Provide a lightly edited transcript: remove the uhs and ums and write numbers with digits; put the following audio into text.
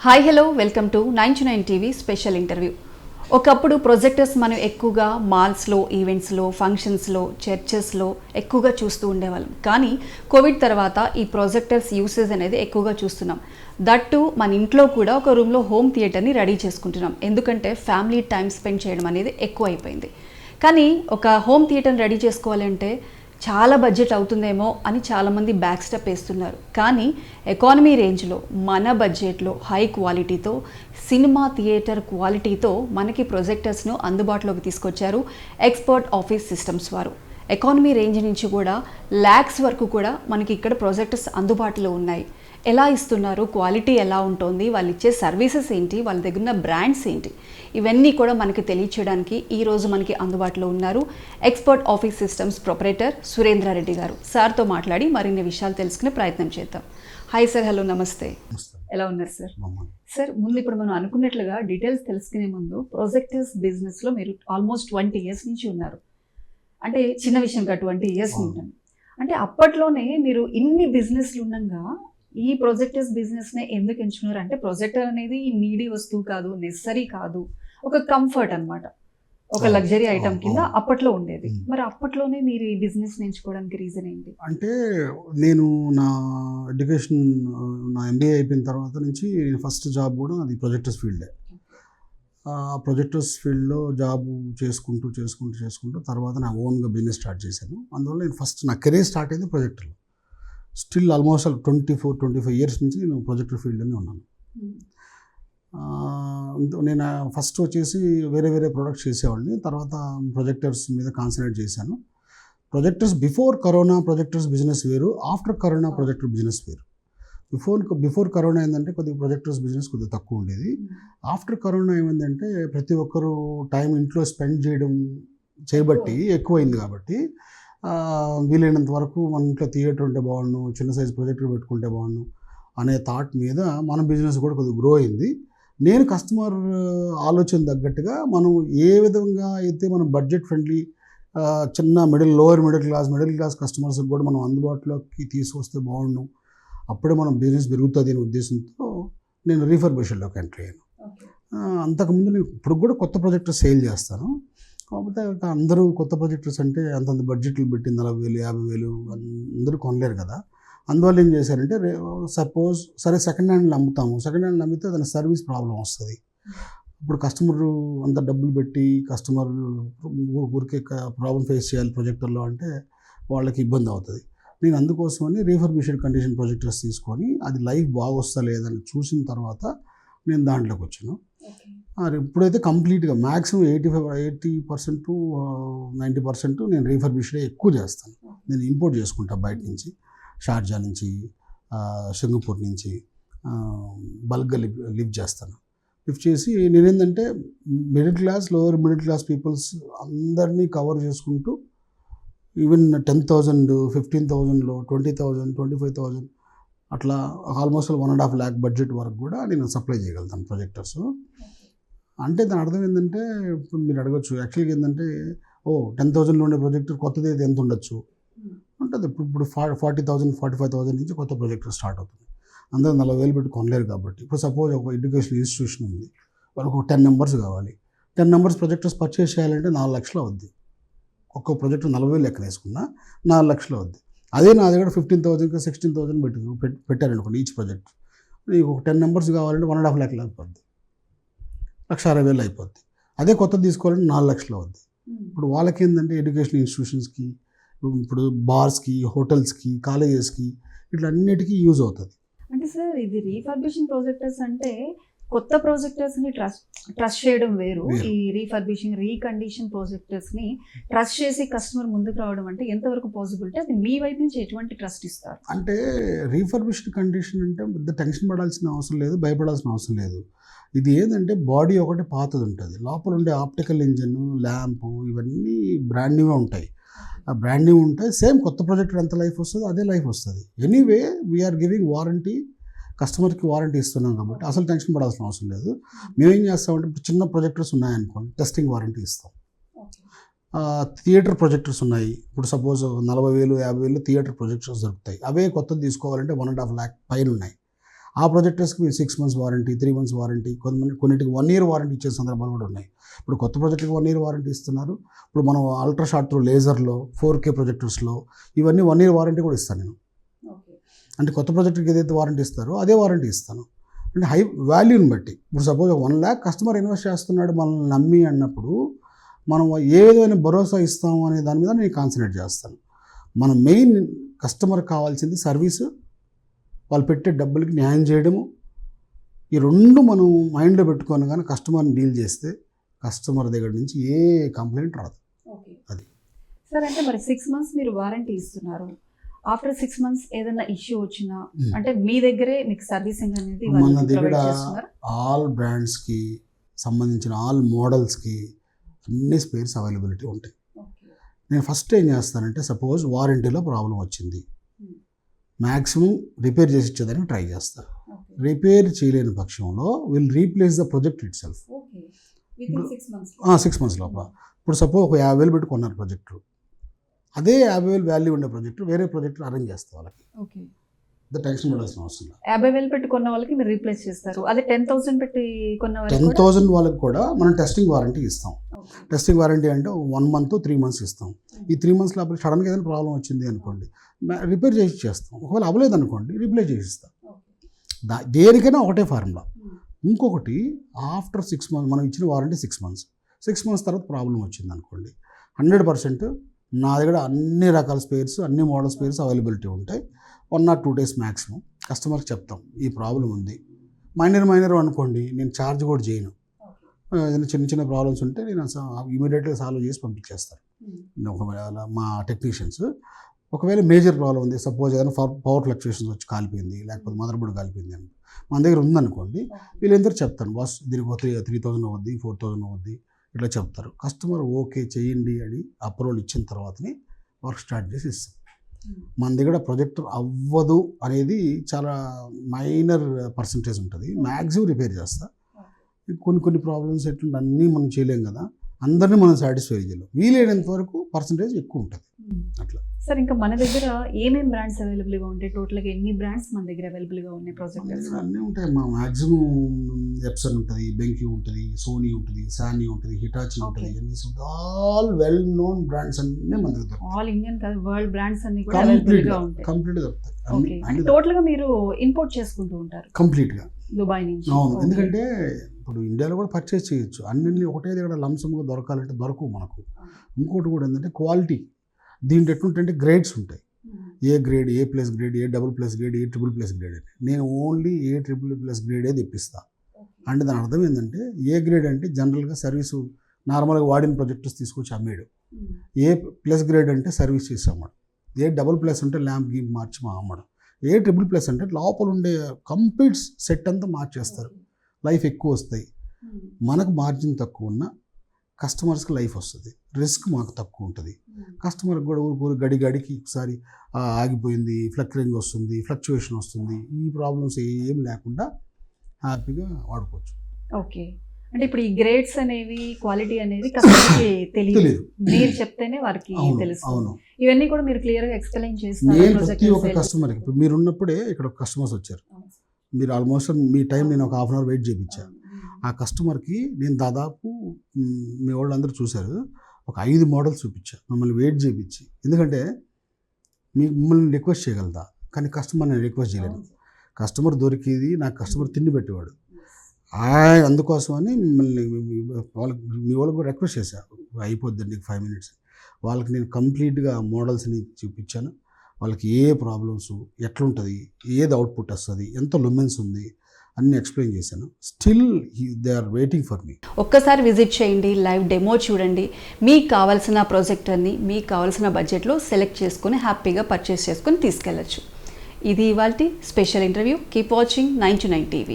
Hi hello welcome to 9 TV special interview. ఒకప్పుడు projectors మనం ఎక్కువగా మాల్స్లో, ఈవెంట్స్లో, ఫంక్షన్స్లో, చర్చెస్లో ఎక్కువగా చూస్తూ ఉండేవాళ్ళం. కానీ కోవిడ్ తర్వాత ఈ ప్రొజెక్టర్స్ యూసేజ్ అనేది ఎక్కువగా చూస్తున్నాం. దట్టు మన ఇంట్లో కూడా ఒక రూమ్లో హోమ్ థియేటర్ని రెడీ చేసుకుంటున్నాం. ఎందుకంటే ఫ్యామిలీ టైం స్పెండ్ చేయడం అనేది ఎక్కువ అయిపోయింది. కానీ ఒక హోమ్ థియేటర్ని రెడీ చేసుకోవాలంటే చాలా బడ్జెట్ అవుతుందేమో అని చాలామంది బ్యాక్ స్టెప్ వేస్తున్నారు. కానీ ఎకానమీ రేంజ్లో మన బడ్జెట్లో హై క్వాలిటీతో సినిమా థియేటర్ క్వాలిటీతో మనకి ప్రొజెక్టర్స్ను అందుబాటులోకి తీసుకొచ్చారు ఎక్స్పర్ట్ ఆఫీస్ సిస్టమ్స్ వారు. ఎకానమీ రేంజ్ నుంచి కూడా ల్యాక్స్ వరకు కూడా మనకి ఇక్కడ ప్రొజెక్టర్స్ అందుబాటులో ఉన్నాయి. ఎలా ఇస్తున్నారు, క్వాలిటీ ఎలా ఉంటుంది, వాళ్ళు ఇచ్చే సర్వీసెస్ ఏంటి, వాళ్ళ దగ్గర ఉన్న బ్రాండ్స్ ఏంటి, ఇవన్నీ కూడా మనకి తెలియచేయడానికి ఈరోజు మనకి అందుబాటులో ఉన్నారు expert office systems proprietor Surendra Reddy గారు. సార్తో మాట్లాడి మరిన్ని విషయాలు తెలుసుకునే ప్రయత్నం చేద్దాం. హాయ్ సార్, హలో, నమస్తే. ఎలా ఉన్నారు సార్? సార్, ముందు ఇప్పుడు మనం అనుకున్నట్లుగా డీటెయిల్స్ తెలుసుకునే ముందు ప్రొజెక్టర్స్ బిజినెస్లో మీరు ఆల్మోస్ట్ 20 years నుంచి ఉన్నారు. అంటే చిన్న విషయం కాదు, 20 years ఉంటాను. అంటే అప్పట్లోనే మీరు ఇన్ని బిజినెస్లు ఉండగా ఈ ప్రొజెక్టర్స్ బిజినెస్నే ఎందుకు ఎంచుకున్నారు? అంటే ప్రొజెక్టర్ అనేది నీడీ వస్తువు కాదు, నెసరీ కాదు, ఒక కంఫర్ట్ అన్నమాట, ఒక లగ్జరీ ఐటమ్ కింద అప్పట్లో ఉండేది. మరి అప్పట్లోనే మీరు ఈ బిజినెస్ ఎంచుకోవడానికి రీజన్ ఏంటి? అంటే నేను నా ఎడ్యుకేషన్, నా MBA అయిపోయిన తర్వాత నుంచి ఫస్ట్ జాబ్ కూడా అది ప్రొజెక్టర్స్ ఫీల్డే. ప్రొజెక్టర్స్ ఫీల్డ్లో జాబ్ చేసుకుంటూ తర్వాత నా ఓన్గా బిజినెస్ స్టార్ట్ చేశాను. అందువల్ల నేను ఫస్ట్ నా కెరీర్ స్టార్ట్ అయింది ప్రొజెక్టర్లో. స్టిల్ ఆల్మోస్ట్ 24-25 years నుంచి నేను ప్రొజెక్టర్ ఫీల్డ్లోనే ఉన్నాను. నేను ఫస్ట్ వచ్చేసి వేరే ప్రొడక్ట్స్ చేసేవాడిని. తర్వాత ప్రొజెక్టర్స్ మీద కాన్సన్ట్రేట్ చేశాను. Projectors before corona projectors business వేరు, ఆఫ్టర్ కరోనా ప్రొజెక్టర్ బిజినెస్ వేరు. బిఫోర్ కరోనా ఏంటంటే కొద్దిగా ప్రొజెక్టర్స్ బిజినెస్ కొద్దిగా తక్కువ ఉండేది. ఆఫ్టర్ కరోనా ఏమైందంటే ప్రతి ఒక్కరు టైం ఇంట్లో స్పెండ్ చేయబట్టి ఎక్కువైంది. కాబట్టి వీలైనంత వరకు మన ఇంట్లో థియేటర్ ఉంటే బాగుండు, చిన్న సైజ్ ప్రొజెక్టర్ పెట్టుకుంటే బాగుండు అనే థాట్ మీద మన బిజినెస్ కూడా కొద్దిగా గ్రో అయింది. నేను కస్టమర్ ఆలోచన తగ్గట్టుగా మనం ఏ విధంగా అయితే మనం బడ్జెట్ ఫ్రెండ్లీ చిన్న లోవర్ మిడిల్ క్లాస్ కస్టమర్స్కి కూడా మనం అందుబాటులోకి తీసుకొస్తే బాగుండు, అప్పుడే మనం బిజినెస్ పెరుగుతుంది అనే ఉద్దేశంతో నేను రీఫర్బిషన్లోకి ఎంటర్ అయ్యాను. అంతకుముందు నేను ఇప్పుడు కూడా కొత్త ప్రొజెక్టర్ సేల్ చేస్తాను. కాకపోతే అందరూ కొత్త ప్రొజెక్టర్స్ అంటే అంతంత బడ్జెట్లు పెట్టి 40,000, 50,000 అందరూ కొనలేరు కదా. అందువల్ల ఏం చేశారంటే సపోజ్ సరే సెకండ్ హ్యాండ్లు అమ్మితే దాని సర్వీస్ ప్రాబ్లం వస్తుంది. ఇప్పుడు కస్టమర్ అంత డబ్బులు పెట్టి కస్టమర్ ఊరికే ప్రాబ్లం ఫేస్ చేయాలి ప్రొజెక్టర్లో అంటే వాళ్ళకి ఇబ్బంది అవుతుంది. నేను అందుకోసమని రీఫర్బిష్డ్ కండిషన్ ప్రొజెక్టర్స్ తీసుకొని అది లైఫ్ బాగొస్తా లేదని చూసిన తర్వాత నేను దాంట్లోకి వచ్చాను. ఇప్పుడైతే కంప్లీట్గా మ్యాక్సిమం 80% to 90% నేను రీఫర్బిష్డే ఎక్కువ చేస్తాను. నేను ఇంపోర్ట్ చేసుకుంటాను బయట నుంచి, షార్జా నుంచి, సింగపూర్ నుంచి బల్క్గా లిఫ్ట్ చేస్తాను. లిఫ్ట్ చేసి నేనేంటంటే లోవర్ మిడిల్ క్లాస్ పీపుల్స్ అందరినీ కవర్ చేసుకుంటూ ఈవెన్ 10,000, 15,000లో 20,000, 25,000 అట్లా ఆల్మోస్ట్ 1.5 lakh బడ్జెట్ వరకు కూడా నేను సప్లై చేయగలుగుతాను ప్రొజెక్టర్స్. అంటే దాని అర్థం ఏంటంటే ఇప్పుడు మీరు అడగచ్చు యాక్చువల్గా ఏంటంటే 10,000లో ఉండే ప్రొజెక్టర్ కొత్తది అయితే ఎంత ఉండొచ్చు ఉంటుంది. ఇప్పుడు 40,000, 45,000 నుంచి కొత్త ప్రొజెక్టర్ స్టార్ట్ అవుతుంది. అందరూ 40,000 పెట్టి కొనలేరు కాబట్టి ఇప్పుడు సపోజ్ ఒక ఎడ్యుకేషన్ ఇన్స్టిట్యూషన్ ఉంది, వాళ్ళకు 10 members కావాలి. 10 members ప్రొజెక్టర్స్ పర్చేస్ చేయాలంటే 4 లక్షలు అవుద్ది. ఒక్క ప్రొజెక్టర్ 40,000 లెక్కన వేసుకున్నా 4 లక్షలు అవుద్ది. అదే నా దగ్గర 15,000, 16,000 పెట్టారనుకోండి ఈచ్ ప్రొజెక్ట్, నీకు ఒక 10 members కావాలంటే 1.5 lakh అయిపోద్ది, 1,60,000 అయిపోద్ది. అదే కొత్తది తీసుకోవాలంటే 4 లక్షలు అవుద్ది. ఇప్పుడు వాళ్ళకి ఏంటంటే ఎడ్యుకేషన్ ఇన్స్టిట్యూషన్స్కి, ఇప్పుడు బార్స్కి, హోటల్స్కి, కాలేజెస్కి ఇట్లా అన్నిటికీ యూజ్ అవుతుంది. అంటే సార్, ఇది రీఫర్బిషింగ్ ప్రొజెక్టర్స్ అంటే కొత్త ప్రొజెక్టర్స్ని ట్రస్ట్ చేయడం వేరు, ఈ రీఫర్బిషింగ్ రీకండిషన్ ప్రొజెక్టర్స్ని ట్రస్ట్ చేసి కస్టమర్ ముందుకు రావడం అంటే ఎంతవరకు పాసిబిలిటీ? అది మీ వైపు నుంచి ఎటువంటి ట్రస్ట్ ఇస్తారు? అంటే రీఫర్బిష్డ్ కండిషన్ అంటే పెద్ద టెన్షన్ పడాల్సిన అవసరం లేదు, భయపడాల్సిన అవసరం లేదు. ఇది ఏంటంటే బాడీ ఒకటి పాతది ఉంటుంది, లోపల ఉండే ఆప్టికల్ ఇంజన్, ల్యాంపు ఇవన్నీ బ్రాండ్ న్యూగా ఉంటాయి. ఆ బ్రాండ్ న్యూ ఉంటాయి. సేమ్ కొత్త ప్రొజెక్టర్ ఎంత లైఫ్ వస్తుందో అదే లైఫ్ వస్తుంది. ఎనీవే వీఆర్ గివింగ్ వారంటీ, కస్టమర్కి వారంటీ ఇస్తున్నాం కాబట్టి అసలు టెన్షన్ పడాల్సిన అవసరం లేదు. మేమేం చేస్తామంటే ఇప్పుడు చిన్న ప్రొజెక్టర్స్ ఉన్నాయనుకోండి, టెస్టింగ్ వారంటీ ఇస్తాం. థియేటర్ ప్రొజెక్టర్స్ ఉన్నాయి, ఇప్పుడు సపోజ్ 40,000, 50,000 థియేటర్ ప్రొజెక్టర్స్ దొరుకుతాయి. అవే కొత్తది తీసుకోవాలంటే 1.5 lakh పైన ఉన్నాయి. ఆ ప్రొజెక్టర్స్కి 6 months వారంటీ, 3 months వారంటీ, కొన్నిటికి 1 year వారంటీ ఇచ్చే సందర్భాలు కూడా ఉన్నాయి. ఇప్పుడు కొత్త ప్రొజెక్టర్కి 1 year వారంటీ ఇస్తున్నారు. ఇప్పుడు మనం అల్ట్రా షార్ట్ త్రూ లేజర్లో 4K ప్రొజెక్టర్స్లో ఇవన్నీ 1 year వారంటీ కూడా ఇస్తాను నేను. అంటే కొత్త ప్రాజెక్ట్కి ఏదైతే వారంటీ ఇస్తారో అదే వారంటీ ఇస్తాను. అంటే హై వాల్యూని బట్టి ఇప్పుడు సపోజ్ 1 lakh కస్టమర్ ఇన్వెస్ట్ చేస్తున్నాడు మనల్ని నమ్మి అన్నప్పుడు మనం ఏ విధమైన భరోసా ఇస్తాము అనే దాని మీద నేను కాన్సన్ట్రేట్ చేస్తాను. మన మెయిన్ కస్టమర్ కావాల్సింది సర్వీసు, వాళ్ళు పెట్టే డబ్బులకి న్యాయం చేయడము. ఈ రెండు మనం మైండ్లో పెట్టుకొని కానీ కస్టమర్ని డీల్ చేస్తే కస్టమర్ దగ్గర నుంచి ఏ కంప్లైంట్ రాదు. అది సార్, అంటే మరి 6 months మీరు వారంటీ ఇస్తున్నారు. ఆఫ్టర్ 6 months ఏదైనా ఇష్యూ వచ్చినా అంటే మీ దగ్గరే మీకు సర్వీసింగ్ అనేది మన దగ్గర ఆల్ బ్రాండ్స్కి సంబంధించిన ఆల్ మోడల్స్కి అన్ని స్పేర్స్ అవైలబిలిటీ ఉంటాయి. నేను ఫస్ట్ ఏం చేస్తానంటే సపోజ్ వారంటీలో ప్రాబ్లం వచ్చింది, మ్యాక్సిమం రిపేర్ చేసి ఇచ్చేదానికి ట్రై చేస్తాను. రిపేర్ చేయలేని పక్షంలో will replace the project it self 6 months లోపల. ఇప్పుడు సపోజ్ ఒక 50,000 పెట్టి కొన్నారు ప్రొజెక్టర్, అదే 50,000 వాల్యూ ఉండే ప్రాజెక్ట్ వేరే ప్రాజెక్ట్ అరేంజ్ చేస్తాం వాళ్ళకి. టెన్షన్ పడాల్సిన అవసరం లేదు. 50,000 పెట్టి కొన్న వాళ్ళకి మీరు రీప్లేస్ చేస్తారు. అదే 10,000 పెట్టి కొన్న వాళ్ళకి 10,000 వాళ్ళకి కూడా మనం టెస్టింగ్ వారంటీ ఇస్తాం. టెస్టింగ్ వారంటీ అంటే 1 month 3 months ఇస్తాం. ఈ 3 months లోపల సడన్గా ఏదైనా ప్రాబ్లం వచ్చింది అనుకోండి, రిపేర్ చేసి చేస్తాం. ఒకవేళ అవ్వలేదు అనుకోండి రీప్లేస్ చేసి ఇస్తాం. దేనికైనా ఒకటే ఫార్ములా. ఇంకొకటి ఆఫ్టర్ 6 months మనం ఇచ్చిన వారంటీ 6 months. 6 months తర్వాత ప్రాబ్లం వచ్చింది అనుకోండి, 100% నా దగ్గర అన్ని రకాల స్పేర్స్, అన్ని మోడల్ స్పేర్స్ అవైలబిలిటీ ఉంటాయి. 1 or 2 days మ్యాక్సిమం కస్టమర్కి చెప్తాం ఈ ప్రాబ్లం ఉంది. మైనర్ అనుకోండి నేను ఛార్జ్ కూడా చేయను. ఏదైనా చిన్న ప్రాబ్లమ్స్ ఉంటే నేను ఇమీడియట్గా సాల్వ్ చేసి పంపించేస్తాను ఒకవేళ మా టెక్నీషియన్స్. ఒకవేళ మేజర్ ప్రాబ్లం ఉంది, సపోజ్ ఏదైనా పవర్ ఫ్లక్చుయేషన్స్ వచ్చి కాలిపోయింది, లేకపోతే మదర్ బోర్డ్ కాలిపోయింది అని మన దగ్గర ఉందనుకోండి, వీళ్ళందరూ చెప్తాను బాస్ దీనికి 3,000 అవుద్ది, 4,000 అవుద్ది ఇట్లా చెప్తారు. కస్టమర్ ఓకే చేయండి అని అప్రూవల్ ఇచ్చిన తర్వాతనే వర్క్ స్టార్ట్ చేసి ఇస్తాం. మన దగ్గర ప్రొజెక్టర్ అవ్వదు అనేది చాలా మైనర్ పర్సంటేజ్ ఉంటుంది. మ్యాక్సిమం రిపేర్ చేస్తా. కొన్ని ప్రాబ్లమ్స్ ఎట్లుంటే అన్నీ మనం చేయలేం కదా, అందరినీ మనం సాటిస్ఫై చేయలేం. వీలైనంత వరకు పర్సంటేజ్ ఎక్కువ ఉంటుంది అట్లా. సార్, ఇంకా మన దగ్గర ఏమేమి బ్రాండ్స్ అవైలబుల్గా ఉంటాయి? టోటల్గా ఎన్ని బ్రాండ్స్ మన దగ్గర అవైలబుల్గా ఉన్నాయి ప్రొజెక్టర్స్? అన్నీ ఉంటాయి. మా మ్యాక్సిమం ఎప్సన్ ఉంటుంది, బెంక్యూ ఉంటుంది, సోనీ ఉంటుంది, సానీ ఉంటుంది, హిటాచి ఉంటుంది. ఆల్ వెల్ నోన్ బ్రాండ్స్ అన్నీ మన దగ్గర ఆల్ ఇండియన్ కాదు, వరల్డ్ బ్రాండ్స్ అన్ని కూడా అవైలబుల్గా ఉంటాయి. కంప్లీట్గా దొరుకుతాయి. టోటల్గా మీరు ఇంపోర్ట్ చేసుకుంటూ ఉంటారు కంప్లీట్గా దుబాయ్ నుంచి? అవును, ఎందుకంటే ఇప్పుడు ఇండియాలో కూడా పర్చేస్ చేయొచ్చు. అన్ని ఒకటే దగ్గర లంసంగా దొరకాలంటే దొరకవు మనకు. ఇంకోటి కూడా ఏంటంటే క్వాలిటీ. దీంట్లో ఎట్లుంటే గ్రేడ్స్ ఉంటాయి. A grade, A+ grade, A++ grade, A++ grade అని. నేను ఓన్లీ A++ గ్రేడే తెప్పిస్తా. అంటే దాని అర్థం ఏంటంటే ఏ గ్రేడ్ అంటే జనరల్గా సర్వీసు నార్మల్గా వాడిన ప్రొజెక్టర్స్ తీసుకొచ్చి అమ్మేడు. A+ గ్రేడ్ అంటే సర్వీస్ చేసి అమ్మడం. A++ అంటే ల్యాంప్ గీమ్ మార్చి అమ్మడం. A++ అంటే లోపల ఉండే కంప్లీట్ సెట్ అంతా మార్చేస్తారు. లైఫ్ ఎక్కువ వస్తాయి. మనకు మార్జిన్ తక్కువ ఉన్న కస్టమర్స్కి లైఫ్ వస్తుంది, రిస్క్ మాకు తక్కువ ఉంటుంది. కస్టమర్కి కూడా ఊరు గడికి ఒకసారి ఆగిపోయింది, ఫ్లక్రింగ్ వస్తుంది, ఫ్లక్చుయేషన్ వస్తుంది, ఈ ప్రాబ్లమ్స్ ఏం లేకుండా హ్యాపీగా వాడుకోవచ్చు. ఓకే, అంటే ఇప్పుడు ఈ గ్రేడ్స్ అనేవి, క్వాలిటీ అనేది కస్టమర్కి తెలియదు, మీరు చెప్తేనే వారికి తెలుసు. అవును, ఇవన్నీ కూడా మీరు క్లియర్గా ఎక్స్ప్లెయిన్ చేస్తారు. నేను ప్రతి ఒక్క కస్టమర్కి, ఇప్పుడు మీరు ఉన్నప్పుడే ఇక్కడ కస్టమర్స్ వచ్చారు, మీరు ఆల్మోస్ట్ మీ టైం నేను ఒక 1/2 hour వెయిట్ చేయించాను. ఆ కస్టమర్కి నేను దాదాపు మీ వాళ్ళందరూ చూశారు, ఒక 5 మోడల్స్ చూపించాను మిమ్మల్ని వెయిట్ చేయించి. ఎందుకంటే మిమ్మల్ని రిక్వెస్ట్ చేయగలుగుతా, కానీ కస్టమర్ నేను రిక్వెస్ట్ చేయలేను. కస్టమర్ దొరికేది నాకు కస్టమర్ తిండి పెట్టేవాడు. అందుకోసమని మిమ్మల్ని మీ వాళ్ళకి కూడా రిక్వెస్ట్ చేశాను, అయిపోద్దండి 5 minutes. వాళ్ళకి నేను కంప్లీట్గా మోడల్స్ని చూపించాను. వాళ్ళకి ఏ ప్రాబ్లమ్స్ ఎట్లుంటుంది, ఏది అవుట్పుట్ వస్తుంది, ఎంత లుమెన్స్ ఉంది అన్నీ ఎక్స్ప్లెయిన్ చేశాను. Still they are waiting for me. ఒక్కసారి విజిట్ చేయండి, లైవ్ డెమో చూడండి. మీకు కావాల్సిన ప్రాజెక్టర్ని మీకు కావాల్సిన బడ్జెట్లో సెలెక్ట్ చేసుకొని హ్యాపీగా పర్చేస్ చేసుకొని తీసుకెళ్ళచ్చు. ఇది ఇవాల్టి special interview. Keep watching 9 to 9 TV.